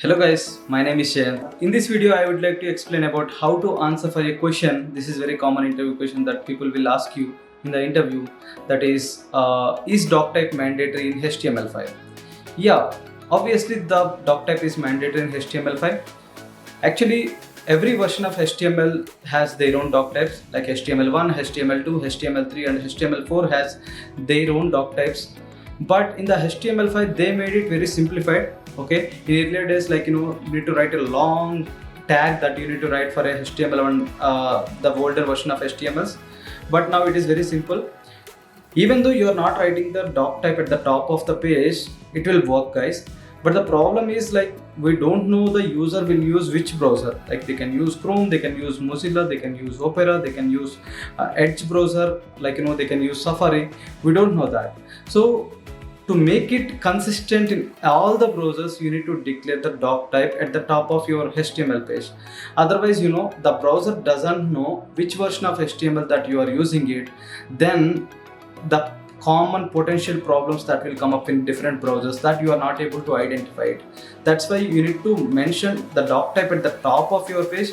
Hello guys, my name is Shayan. In this video, I would like to explain about how to answer for a question. This is very common interview question that people will ask you in the interview. That is doctype mandatory in HTML5? Yeah, obviously the doctype is mandatory in HTML5. Actually, every version of HTML has their own doctypes like HTML1, HTML2, HTML3 and HTML4 has their own doctypes. But in the HTML5 they made it very simplified. Okay, in earlier days, you need to write a long tag that you need to write for a HTML1, the older version of HTMLs. But now it is very simple. Even though you are not writing the doctype at the top of the page, it will work, guys. But the problem is, we don't know the user will use which browser. Like, they can use Chrome, they can use Mozilla, they can use Opera, they can use Edge browser, they can use Safari. We don't know that. So to make it consistent in all the browsers, you need to declare the doctype at the top of your HTML page. Otherwise, the browser doesn't know which version of HTML that you are using it. Then the common potential problems that will come up in different browsers, that you are not able to identify it. That's why you need to mention the doctype at the top of your page.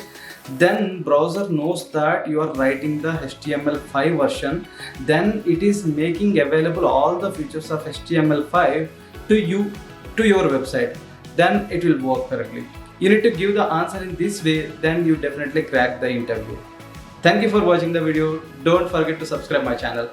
Then browser knows that you are writing the HTML5 version. Then it is making available all the features of HTML5 to you, to your website. Then it will work correctly. You need to give the answer in this way, then you definitely crack the interview. Thank you for watching the video. Don't forget to subscribe my channel.